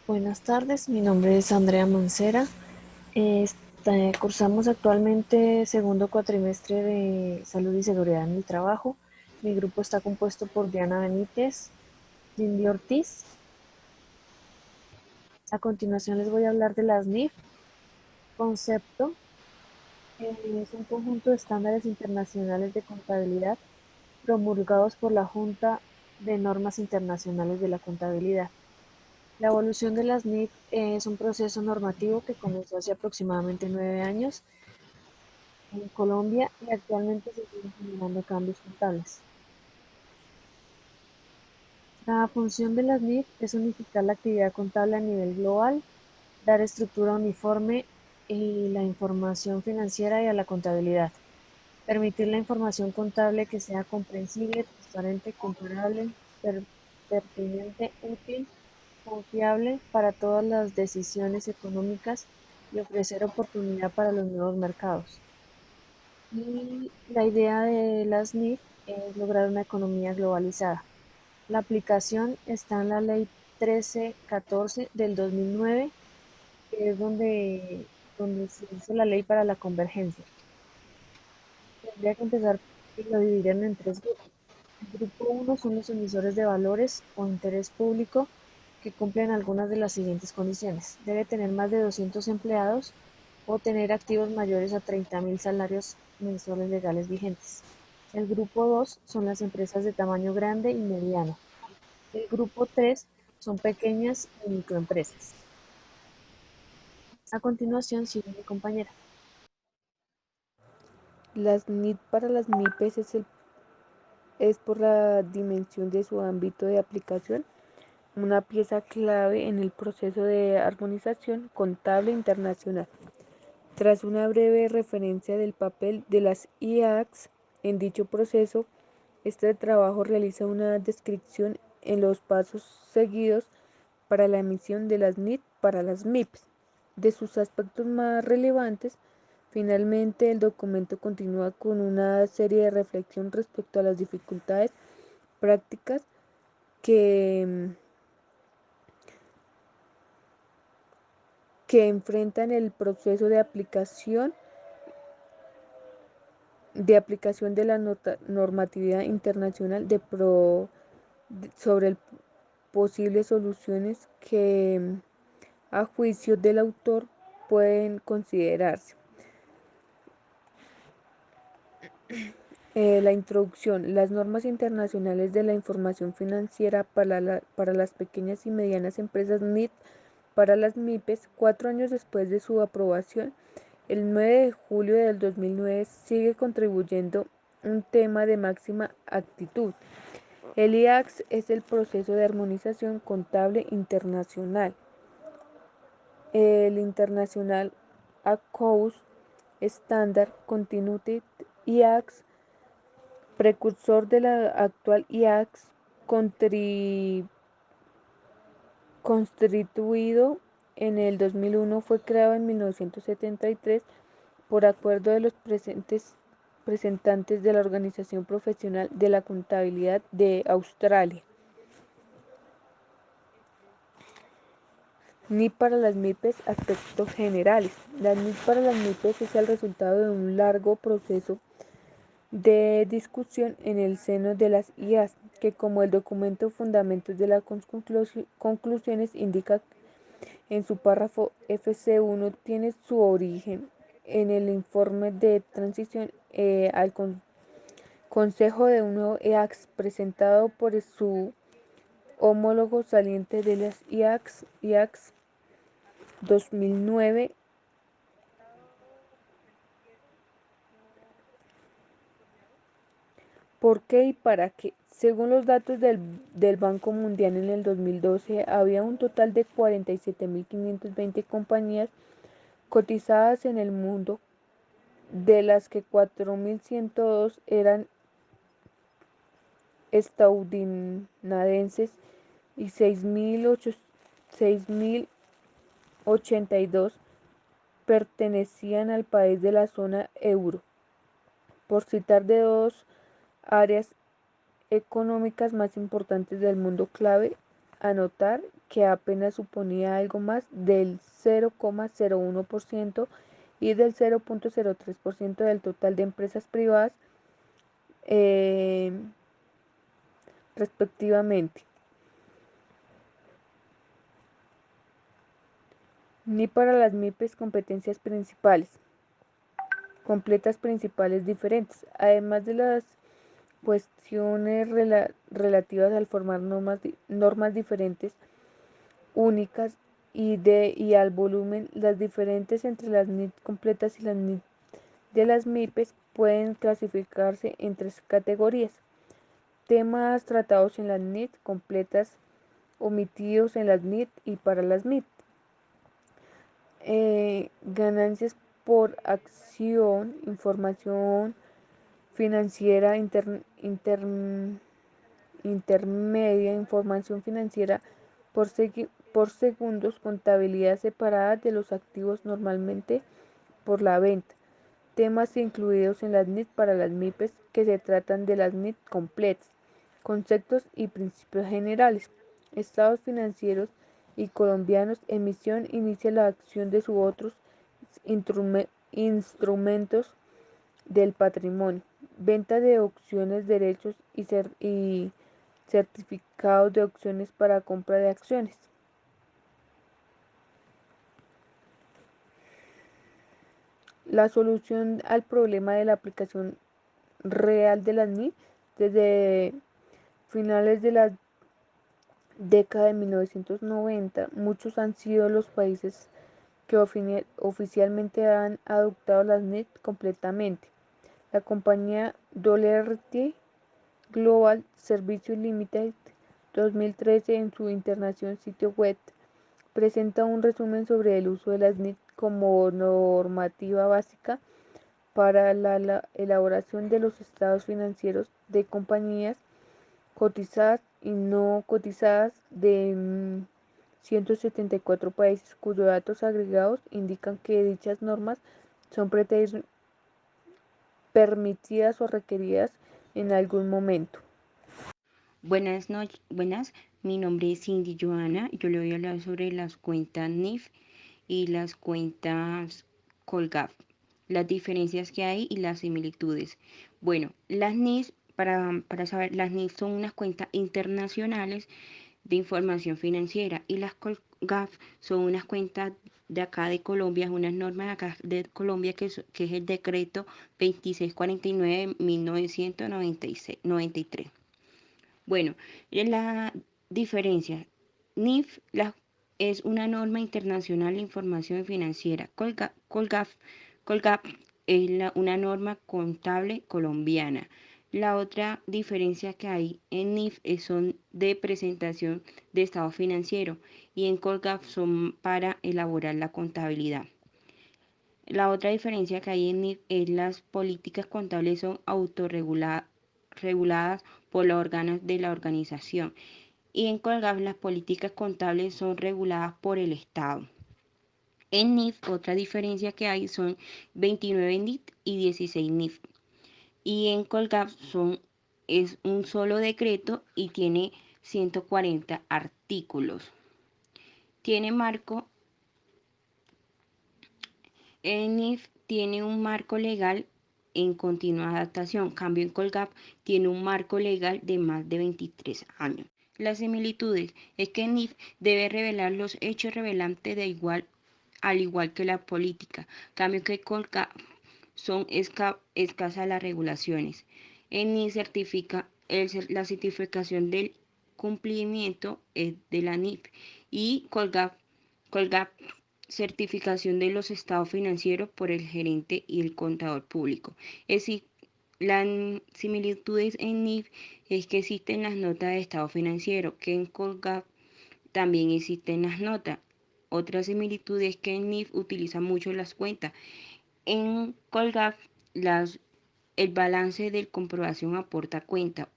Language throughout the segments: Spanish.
Buenas tardes, mi nombre es Andrea Mancera. Cursamos actualmente segundo cuatrimestre de Salud y Seguridad en el Trabajo. Mi grupo está compuesto por Diana Benítez, Cindy Ortiz. A continuación les voy a hablar de las NIF. Concepto es un conjunto de estándares internacionales de contabilidad promulgados por la Junta de Normas Internacionales de la Contabilidad. La evolución de las NIF es un proceso normativo que comenzó hace aproximadamente 9 años en Colombia y actualmente se siguen generando cambios contables. La función de las NIF es unificar la actividad contable a nivel global, dar estructura uniforme y la información financiera y a la contabilidad, permitir la información contable que sea comprensible, transparente, comparable, pertinente, útil, confiable para todas las decisiones económicas y ofrecer oportunidad para los nuevos mercados. Y la idea de las NIF es lograr una economía globalizada. La aplicación está en la Ley 1314 del 2009, que es donde se hizo la ley para la convergencia. Tendría que empezar y lo dividirán en tres grupos. El grupo uno son los emisores de valores o interés público que cumplen algunas de las siguientes condiciones. Debe tener más de 200 empleados o tener activos mayores a 30.000 salarios mensuales legales vigentes. El grupo 2 son las empresas de tamaño grande y mediano. El grupo 3 son pequeñas y microempresas. A continuación sigue mi compañera. Las NIT para las MIPES es por la dimensión de su ámbito de aplicación, una pieza clave en el proceso de armonización contable internacional. Tras una breve referencia del papel de las IACs en dicho proceso, este trabajo realiza una descripción en los pasos seguidos para la emisión de las NIT para las MIPs. De sus aspectos más relevantes, finalmente el documento continúa con una serie de reflexión respecto a las dificultades prácticas que, que enfrentan el proceso de aplicación de la normatividad internacional sobre posibles soluciones que, a juicio del autor, pueden considerarse. La introducción. Las normas internacionales de la información financiera para las pequeñas y medianas empresas NIT para las MIPES, 4 años después de su aprobación, el 9 de julio del 2009, sigue contribuyendo un tema de máxima actitud. El IACS es el proceso de armonización contable internacional. El International Accounts Standard Continuity IACS, precursor de la actual IACS, constituido en el 2001, fue creado en 1973 por acuerdo de los representantes de la Organización Profesional de la Contabilidad de Australia. NIP para las MIPES. Aspectos generales. La NIP para las MIPES es el resultado de un largo proceso de discusión en el seno de las IAS, que, como el documento Fundamentos de las Conclusiones indica en su párrafo FC1, tiene su origen en el informe de transición al Consejo de un nuevo IACS presentado por su homólogo saliente de las IACS 2009. ¿Por qué y para qué? Según los datos del Banco Mundial, en el 2012 había un total de 47.520 compañías cotizadas en el mundo, de las que 4.102 eran estadounidenses y 6.082 pertenecían al país de la zona euro. Por citar de dos áreas económicas más importantes del mundo, clave anotar que apenas suponía algo más del 0,01% y del 0,03% del total de empresas privadas eh, respectivamente. Ni para las MIPES competencias principales, completas principales diferentes, además de las cuestiones relativas al formar normas diferentes, únicas y al volumen, las diferentes entre las NIT completas y las NIT de las MIPES pueden clasificarse en tres categorías: temas tratados en las NIT completas, omitidos en las NIT y para las MIT. Ganancias por acción, información financiera intermedia, información financiera por segundos, contabilidad separada de los activos normalmente por la venta. Temas incluidos en las NIT para las MIPES que se tratan de las NIT completas. Conceptos y principios generales. Estados financieros y colombianos. Emisión inicia la acción de sus otros instrumentos del patrimonio. Venta de opciones, derechos y certificados de opciones para compra de acciones. La solución al problema de la aplicación real de las NIF desde finales de la década de 1990, muchos han sido los países que oficialmente han adoptado las NIF completamente. La compañía Dolerty Global Services Limited 2013 en su internacional sitio web presenta un resumen sobre el uso de las NIF como normativa básica para la elaboración de los estados financieros de compañías cotizadas y no cotizadas de 174 países, cuyos datos agregados indican que dichas normas son permitidas o requeridas en algún momento. Buenas noches, mi nombre es Cindy Joana. Yo le voy a hablar sobre las cuentas NIF y las cuentas Colgap, las diferencias que hay y las similitudes. Bueno, las NIF, para saber, las NIF son unas cuentas internacionales de información financiera y las Colgap son unas cuentas de acá de Colombia, unas normas de acá de Colombia que es el decreto 2649 de 1993. Bueno, la diferencia. NIF es una norma internacional de información financiera. Colgap es una norma contable colombiana. La otra diferencia que hay en NIF son de presentación de estado financiero y en Colgap son para elaborar la contabilidad. La otra diferencia que hay en NIF es las políticas contables son autorreguladas por los órganos de la organización y en Colgap las políticas contables son reguladas por el Estado. En NIF otra diferencia que hay son 29 NIF y 16 NIF y en Colgap es un solo decreto y tiene 140 artículos. Tiene marco El NIF tiene un marco legal en continua adaptación, cambio en Colgap tiene un marco legal de más de 23 años. Las similitudes es que el NIF debe revelar los hechos revelantes al igual que la política, cambio que Colgap son escasas las regulaciones. El NIF certifica la certificación del cumplimiento de la NIF y Colgap certificación de los estados financieros por el gerente y el contador público. Es decir, las similitudes en NIF es que existen las notas de estado financiero, que en Colgap también existen las notas. Otra similitud es que en NIF utiliza mucho las cuentas. En Colgap el balance de comprobación aporta cuenta.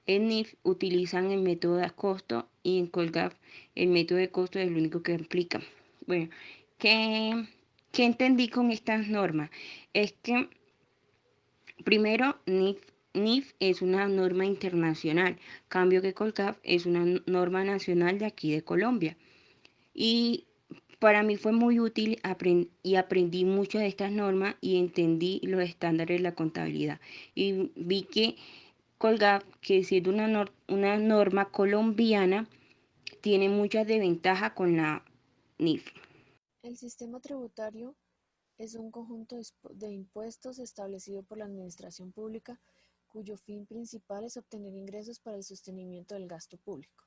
En NIF utilizan el método de costo y en Colgap el método de costo es el único que aplica. Bueno, ¿qué, ¿qué entendí con estas normas? Es que primero NIF NIF es una norma internacional, cambio que Colgap es una norma nacional de aquí de Colombia. Y para mí fue muy útil y aprendí mucho de estas normas y entendí los estándares de la contabilidad. Y vi que Colgap, que siendo una norma colombiana, tiene muchas desventajas con la NIF. El sistema tributario es un conjunto de impuestos establecido por la administración pública cuyo fin principal es obtener ingresos para el sostenimiento del gasto público.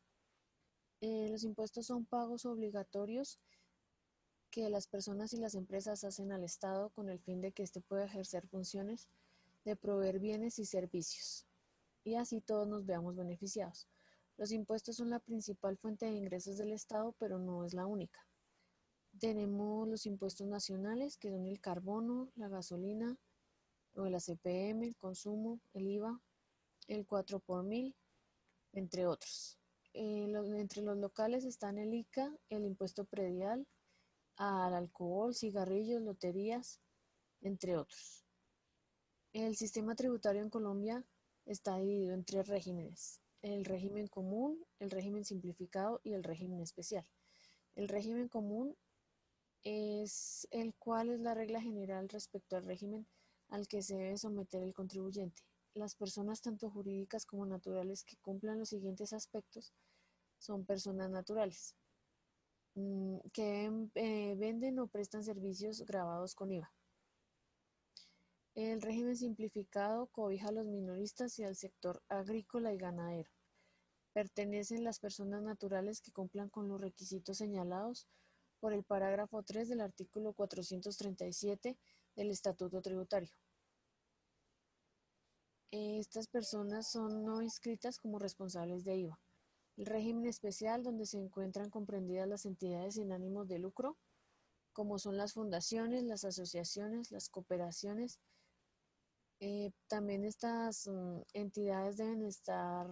Los impuestos son pagos obligatorios que las personas y las empresas hacen al Estado con el fin de que éste pueda ejercer funciones de proveer bienes y servicios, y así todos nos veamos beneficiados. Los impuestos son la principal fuente de ingresos del Estado, pero no es la única. Tenemos los impuestos nacionales, que son el carbono, la gasolina, o el ACPM, el consumo, el IVA, el 4 por mil, entre otros. Entre los locales están el ICA, el impuesto predial, al alcohol, cigarrillos, loterías, entre otros. El sistema tributario en Colombia está dividido en tres regímenes: el régimen común, el régimen simplificado y el régimen especial. El régimen común es el cual es la regla general respecto al régimen al que se debe someter el contribuyente. Las personas tanto jurídicas como naturales que cumplan los siguientes aspectos son personas naturales que venden o prestan servicios gravados con IVA. El régimen simplificado cobija a los minoristas y al sector agrícola y ganadero. Pertenecen las personas naturales que cumplan con los requisitos señalados por el parágrafo 3 del artículo 437 del Estatuto Tributario. Estas personas son no inscritas como responsables de IVA. El régimen especial, donde se encuentran comprendidas las entidades sin ánimos de lucro, como son las fundaciones, las asociaciones, las cooperaciones. También estas entidades deben estar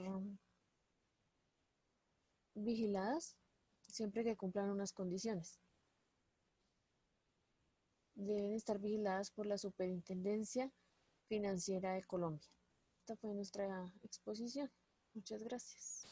vigiladas siempre que cumplan unas condiciones. Deben estar vigiladas por la Superintendencia Financiera de Colombia. Esta fue nuestra exposición. Muchas gracias.